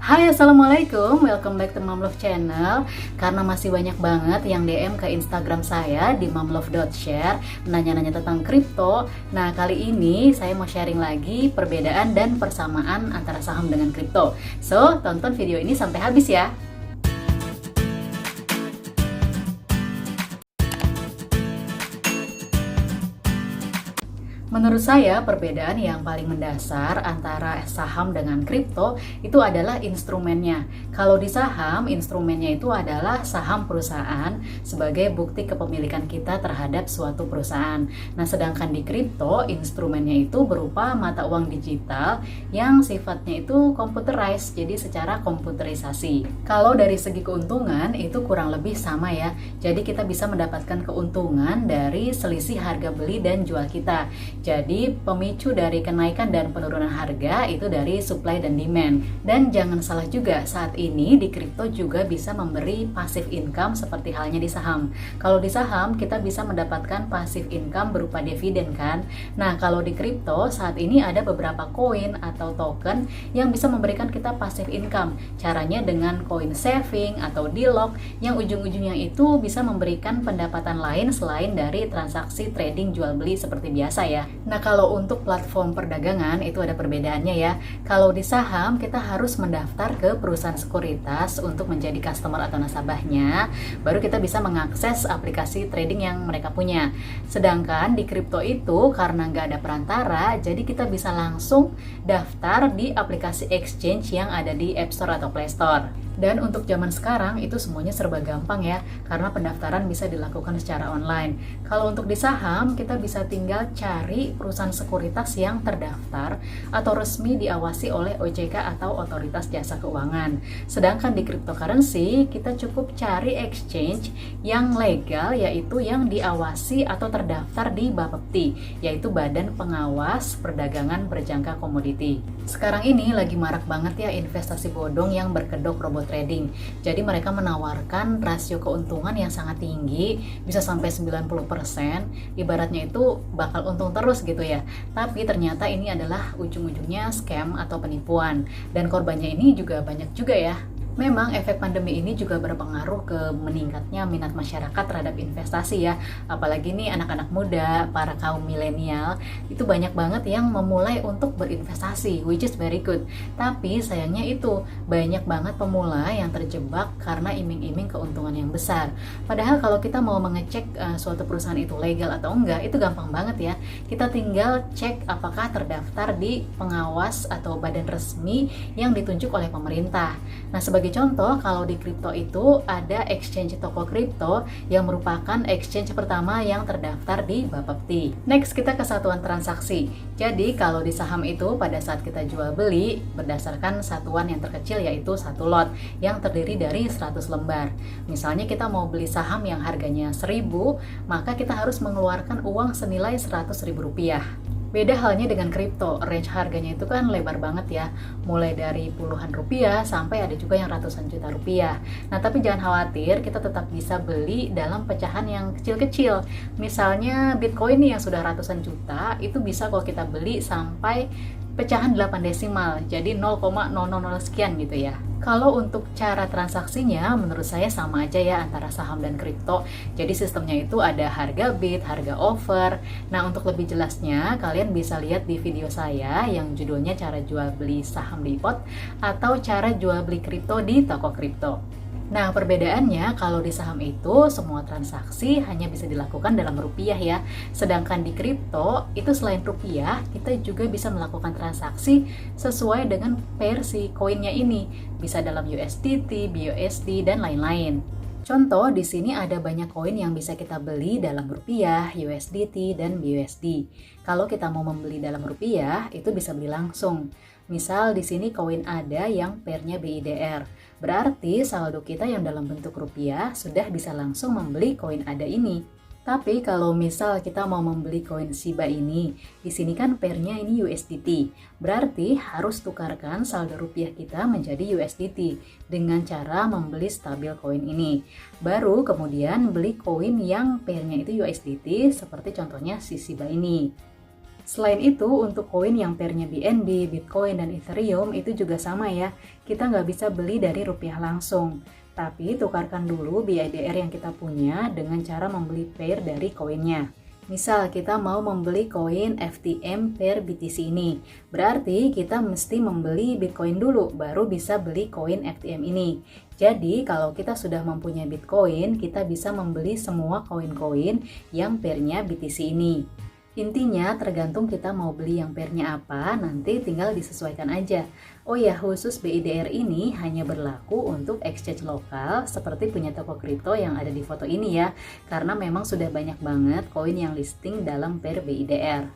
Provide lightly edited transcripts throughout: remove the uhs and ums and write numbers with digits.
Hai, Assalamualaikum, welcome back to Momlove Channel. Karena masih banyak banget yang DM ke Instagram saya di momlove.share nanya-nanya tentang kripto. Nah, kali ini saya mau sharing lagi perbedaan dan persamaan antara saham dengan kripto. So, tonton video ini sampai habis ya. Menurut saya, perbedaan yang paling mendasar antara saham dengan kripto itu adalah instrumennya. Kalau di saham, instrumennya itu adalah saham perusahaan sebagai bukti kepemilikan kita terhadap suatu perusahaan. Nah, sedangkan di kripto, instrumennya itu berupa mata uang digital yang sifatnya itu computerized, jadi secara komputerisasi. Kalau dari segi keuntungan, itu kurang lebih sama ya. Jadi kita bisa mendapatkan keuntungan dari selisih harga beli dan jual kita. Jadi pemicu dari kenaikan dan penurunan harga itu dari supply dan demand. Dan jangan salah juga, saat ini di kripto juga bisa memberi passive income seperti halnya di saham. Kalau di saham kita bisa mendapatkan passive income berupa dividen kan. Nah, kalau di kripto saat ini ada beberapa koin atau token yang bisa memberikan kita passive income. Caranya dengan koin saving atau D-Lock yang ujung-ujungnya itu bisa memberikan pendapatan lain selain dari transaksi trading jual beli seperti biasa ya. Nah, kalau untuk platform perdagangan itu ada perbedaannya ya. Kalau di saham kita harus mendaftar ke perusahaan sekuritas untuk menjadi customer atau nasabahnya, baru kita bisa mengakses aplikasi trading yang mereka punya. Sedangkan di kripto itu karena nggak ada perantara, jadi kita bisa langsung daftar di aplikasi exchange yang ada di App Store atau Play Store. Dan untuk zaman sekarang itu semuanya serba gampang ya, karena pendaftaran bisa dilakukan secara online. Kalau untuk di saham, kita bisa tinggal cari perusahaan sekuritas yang terdaftar atau resmi diawasi oleh OJK atau Otoritas Jasa Keuangan. Sedangkan di cryptocurrency, kita cukup cari exchange yang legal, yaitu yang diawasi atau terdaftar di Bapepti, yaitu Badan Pengawas Perdagangan Berjangka Komoditi. Sekarang ini lagi marak banget ya investasi bodong yang berkedok robot trading. Jadi mereka menawarkan rasio keuntungan yang sangat tinggi, bisa sampai 90%. Ibaratnya itu bakal untung terus gitu ya. Tapi ternyata ini adalah ujung-ujungnya scam atau penipuan. Dan korbannya ini juga banyak juga ya. Memang efek pandemi ini juga berpengaruh ke meningkatnya minat masyarakat terhadap investasi ya. Apalagi nih anak-anak muda, para kaum milenial, itu banyak banget yang memulai untuk berinvestasi, which is very good. Tapi sayangnya itu, banyak banget pemula yang terjebak karena iming-iming keuntungan yang besar. Padahal kalau kita mau mengecek suatu perusahaan itu legal atau enggak, itu gampang banget ya. Kita tinggal cek apakah terdaftar di pengawas atau badan resmi yang ditunjuk oleh pemerintah. Nah, sebagai contoh, kalau di kripto itu ada exchange toko kripto yang merupakan exchange pertama yang terdaftar di Bapepti. Next, kita ke satuan transaksi. Jadi, kalau di saham itu pada saat kita jual beli berdasarkan satuan yang terkecil yaitu satu lot yang terdiri dari 100 lembar. Misalnya kita mau beli saham yang harganya 1.000, maka kita harus mengeluarkan uang senilai Rp100.000. Beda halnya dengan kripto, range harganya itu kan lebar banget ya, mulai dari puluhan rupiah sampai ada juga yang ratusan juta rupiah. Nah, tapi jangan khawatir, kita tetap bisa beli dalam pecahan yang kecil-kecil. Misalnya Bitcoin nih yang sudah ratusan juta, itu bisa kalau kita beli sampai pecahan 8 desimal, jadi 0,000 sekian gitu ya. Kalau untuk cara transaksinya, menurut saya sama aja ya antara saham dan kripto. Jadi sistemnya itu ada harga bid, harga offer. Nah, untuk lebih jelasnya, kalian bisa lihat di video saya yang judulnya cara jual beli saham di IPOT atau cara jual beli kripto di toko kripto. Nah, perbedaannya kalau di saham itu semua transaksi hanya bisa dilakukan dalam rupiah ya. Sedangkan di kripto itu selain rupiah, kita juga bisa melakukan transaksi sesuai dengan pair si koinnya ini. Bisa dalam USDT, BUSD, dan lain-lain. Contoh, di sini ada banyak koin yang bisa kita beli dalam rupiah, USDT, dan BUSD. Kalau kita mau membeli dalam rupiah, itu bisa beli langsung. Misal di sini koin ada yang pairnya BIDR. Berarti saldo kita yang dalam bentuk rupiah sudah bisa langsung membeli koin ada ini. Tapi kalau misal kita mau membeli koin Shiba ini, di sini kan pairnya ini USDT. Berarti harus tukarkan saldo rupiah kita menjadi USDT dengan cara membeli stabil koin ini. Baru kemudian beli koin yang pairnya itu USDT seperti contohnya si Shiba ini. Selain itu, untuk koin yang pairnya BNB, Bitcoin, dan Ethereum itu juga sama ya. Kita nggak bisa beli dari rupiah langsung. Tapi tukarkan dulu BIDR yang kita punya dengan cara membeli pair dari koinnya. Misal kita mau membeli koin FTM pair BTC ini. Berarti kita mesti membeli Bitcoin dulu, baru bisa beli koin FTM ini. Jadi kalau kita sudah mempunyai Bitcoin, kita bisa membeli semua koin-koin yang pairnya BTC ini. Intinya tergantung kita mau beli yang pairnya apa, nanti tinggal disesuaikan aja. Oh ya, khusus BIDR ini hanya berlaku untuk exchange lokal seperti punya toko kripto yang ada di foto ini ya, karena memang sudah banyak banget koin yang listing dalam pair BIDR.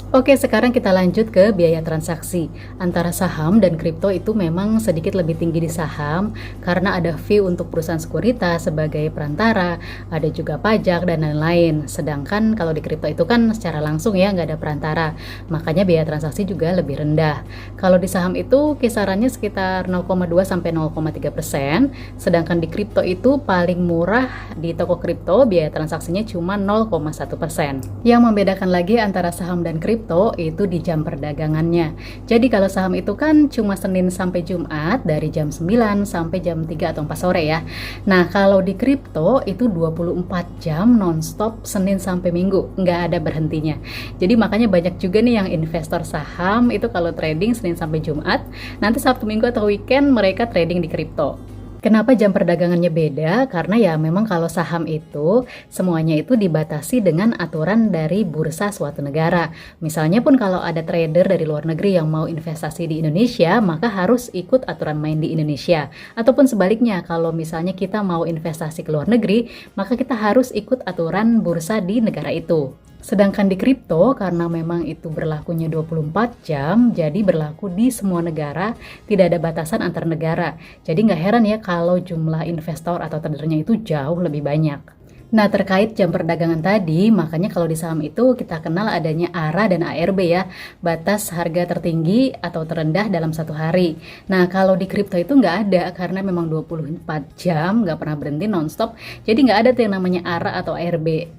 Oke, sekarang kita lanjut ke biaya transaksi. Antara saham dan kripto itu memang sedikit lebih tinggi di saham karena ada fee untuk perusahaan sekuritas sebagai perantara, ada juga pajak dan lain-lain. Sedangkan kalau di kripto itu kan secara langsung ya, nggak ada perantara, makanya biaya transaksi juga lebih rendah. Kalau di saham itu kisarannya sekitar 0,2 sampai 0,3%, sedangkan di kripto itu paling murah di toko kripto biaya transaksinya cuma 0,1%. Yang membedakan lagi antara saham dan kripto itu di jam perdagangannya. Jadi kalau saham itu kan cuma Senin sampai Jumat dari jam 9 sampai jam 3 atau 4 sore ya. Nah kalau di kripto itu 24 jam nonstop Senin sampai Minggu, nggak ada berhentinya. Jadi makanya banyak juga nih yang investor saham itu kalau trading Senin sampai Jumat, nanti Sabtu Minggu atau weekend mereka trading di kripto. Kenapa jam perdagangannya beda? Karena ya memang kalau saham itu semuanya itu dibatasi dengan aturan dari bursa suatu negara. Misalnya pun kalau ada trader dari luar negeri yang mau investasi di Indonesia, maka harus ikut aturan main di Indonesia. Ataupun sebaliknya, kalau misalnya kita mau investasi ke luar negeri, maka kita harus ikut aturan bursa di negara itu. Sedangkan di kripto, karena memang itu berlakunya 24 jam, jadi berlaku di semua negara, tidak ada batasan antar negara. Jadi nggak heran ya kalau jumlah investor atau tradernya itu jauh lebih banyak. Nah terkait jam perdagangan tadi, makanya kalau di saham itu kita kenal adanya ARA dan ARB ya, batas harga tertinggi atau terendah dalam satu hari. Nah kalau di kripto itu nggak ada, karena memang 24 jam, nggak pernah berhenti nonstop, jadi nggak ada tuh yang namanya ARA atau ARB.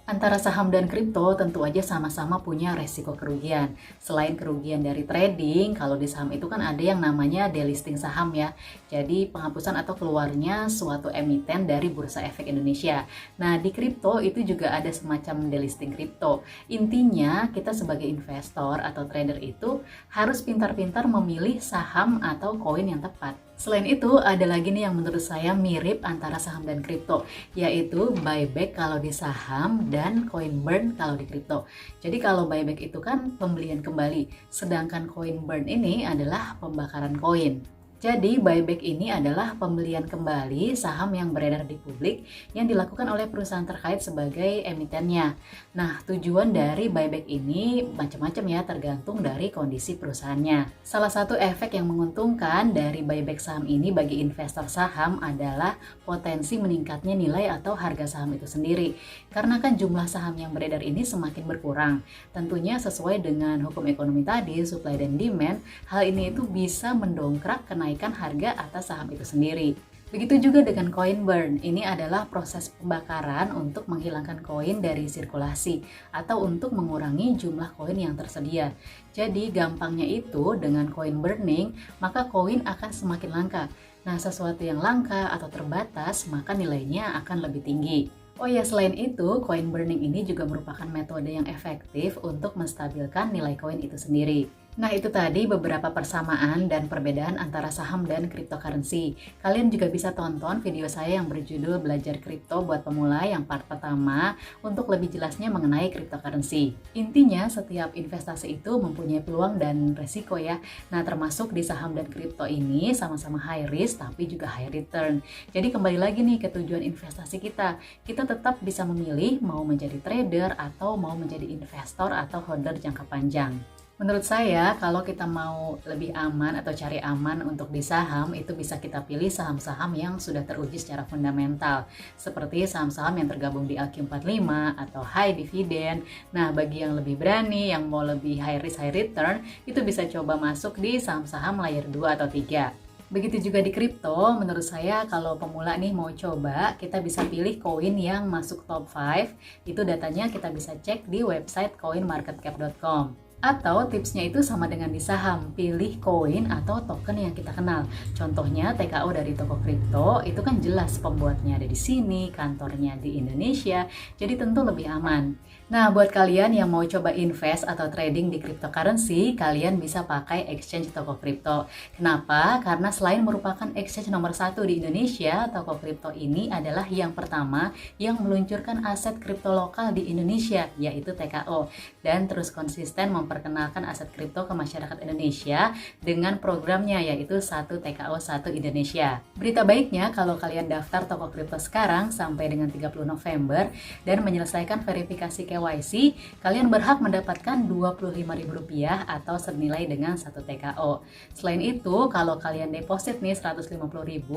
Antara saham dan kripto tentu aja sama-sama punya resiko kerugian. Selain kerugian dari trading, kalau di saham itu kan ada yang namanya delisting saham ya. Jadi penghapusan atau keluarnya suatu emiten dari Bursa Efek Indonesia. Nah di kripto itu juga ada semacam delisting kripto. Intinya kita sebagai investor atau trader itu harus pintar-pintar memilih saham atau koin yang tepat. Selain itu, ada lagi nih yang menurut saya mirip antara saham dan kripto, yaitu buyback kalau di saham dan coin burn kalau di kripto. Jadi kalau buyback itu kan pembelian kembali, sedangkan coin burn ini adalah pembakaran koin. Jadi buyback ini adalah pembelian kembali saham yang beredar di publik yang dilakukan oleh perusahaan terkait sebagai emitennya. Nah, tujuan dari buyback ini macam-macam ya, tergantung dari kondisi perusahaannya. Salah satu efek yang menguntungkan dari buyback saham ini bagi investor saham adalah potensi meningkatnya nilai atau harga saham itu sendiri. Karena kan jumlah saham yang beredar ini semakin berkurang. Tentunya sesuai dengan hukum ekonomi tadi, supply dan demand, hal ini itu bisa mendongkrak kenaikan harga atas saham itu sendiri. Begitu juga dengan coin burn. Ini adalah proses pembakaran untuk menghilangkan koin dari sirkulasi atau untuk mengurangi jumlah koin yang tersedia. Jadi gampangnya itu dengan coin burning, maka koin akan semakin langka. Nah, sesuatu yang langka atau terbatas, maka nilainya akan lebih tinggi. Oh ya, selain itu, coin burning ini juga merupakan metode yang efektif untuk menstabilkan nilai koin itu sendiri. Nah, itu tadi beberapa persamaan dan perbedaan antara saham dan cryptocurrency. Kalian juga bisa tonton video saya yang berjudul Belajar Kripto buat Pemula yang part pertama untuk lebih jelasnya mengenai cryptocurrency. Intinya, setiap investasi itu mempunyai peluang dan resiko ya. Nah, termasuk di saham dan kripto ini sama-sama high risk tapi juga high return. Jadi kembali lagi nih ke tujuan investasi kita. Kita tetap bisa memilih mau menjadi trader atau mau menjadi investor atau holder jangka panjang. Menurut saya, kalau kita mau lebih aman atau cari aman untuk di saham, itu bisa kita pilih saham-saham yang sudah teruji secara fundamental, seperti saham-saham yang tergabung di ALQ45 atau high dividend. Nah, bagi yang lebih berani, yang mau lebih high risk, high return, itu bisa coba masuk di saham-saham layer 2 atau 3. Begitu juga di kripto, menurut saya kalau pemula nih mau coba, kita bisa pilih koin yang masuk top 5. Itu datanya kita bisa cek di website coinmarketcap.com. Atau tipsnya itu sama dengan di saham, pilih koin atau token yang kita kenal. Contohnya TKO dari toko kripto, itu kan jelas pembuatnya ada di sini, kantornya di Indonesia, jadi tentu lebih aman. Nah, buat kalian yang mau coba invest atau trading di cryptocurrency, kalian bisa pakai exchange toko kripto. Kenapa? Karena selain merupakan exchange nomor 1 di Indonesia, toko kripto ini adalah yang pertama yang meluncurkan aset kripto lokal di Indonesia, yaitu TKO. Dan terus konsisten memperkenalkan aset kripto ke masyarakat Indonesia dengan programnya yaitu 1 TKO 1 Indonesia. Berita baiknya, kalau kalian daftar toko kripto sekarang sampai dengan 30 November dan menyelesaikan verifikasi KYC, kalian berhak mendapatkan Rp25.000 atau senilai dengan 1 TKO. Selain itu, kalau kalian deposit nih Rp150.000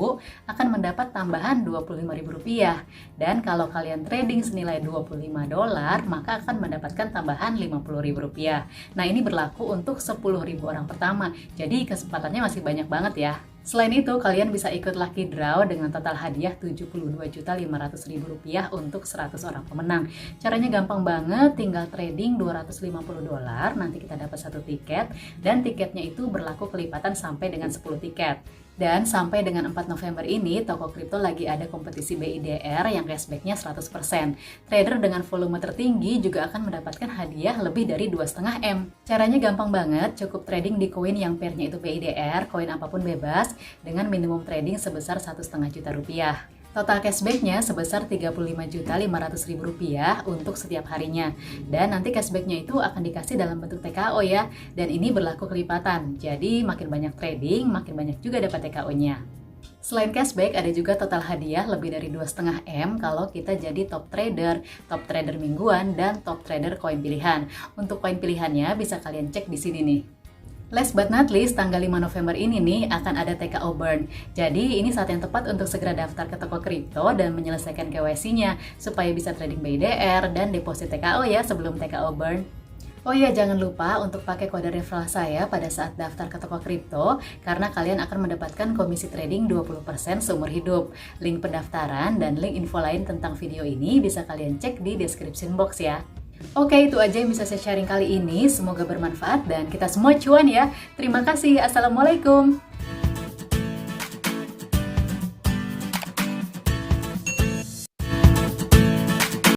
akan mendapat tambahan Rp25.000, dan kalau kalian trading senilai $25 maka akan mendapatkan tambahan Rp50.000. Nah, ini berlaku untuk 10.000 orang pertama, jadi kesempatannya masih banyak banget ya. Selain itu, kalian bisa ikut lucky draw dengan total hadiah Rp72.500.000 untuk 100 orang pemenang. Caranya gampang banget, tinggal trading $250, nanti kita dapat 1 tiket, dan tiketnya itu berlaku kelipatan sampai dengan 10 tiket. Dan sampai dengan 4 November ini, toko kripto lagi ada kompetisi BIDR yang cashbacknya 100%. Trader dengan volume tertinggi juga akan mendapatkan hadiah lebih dari 2,5 M. Caranya gampang banget, cukup trading di koin yang pairnya itu BIDR, koin apapun bebas, dengan minimum trading sebesar Rp1,5 juta. Total cashbacknya sebesar Rp35.500.000 untuk setiap harinya. Dan nanti cashbacknya itu akan dikasih dalam bentuk TKO ya. Dan ini berlaku kelipatan. Jadi makin banyak trading, makin banyak juga dapat TKO-nya. Selain cashback, ada juga total hadiah lebih dari 2,5 M kalau kita jadi top trader mingguan, dan top trader koin pilihan. Untuk koin pilihannya bisa kalian cek di sini nih. Last but not least, tanggal 5 November ini nih akan ada TKO Burn. Jadi ini saat yang tepat untuk segera daftar ke toko kripto dan menyelesaikan KYC-nya supaya bisa trading BIDR dan deposit TKO ya sebelum TKO Burn. Oh iya, jangan lupa untuk pakai kode referral saya pada saat daftar ke toko kripto, karena kalian akan mendapatkan komisi trading 20% seumur hidup. Link pendaftaran dan link info lain tentang video ini bisa kalian cek di description box ya. Oke, itu aja yang bisa saya sharing kali ini. Semoga bermanfaat dan kita semua cuan ya. Terima kasih. Assalamualaikum.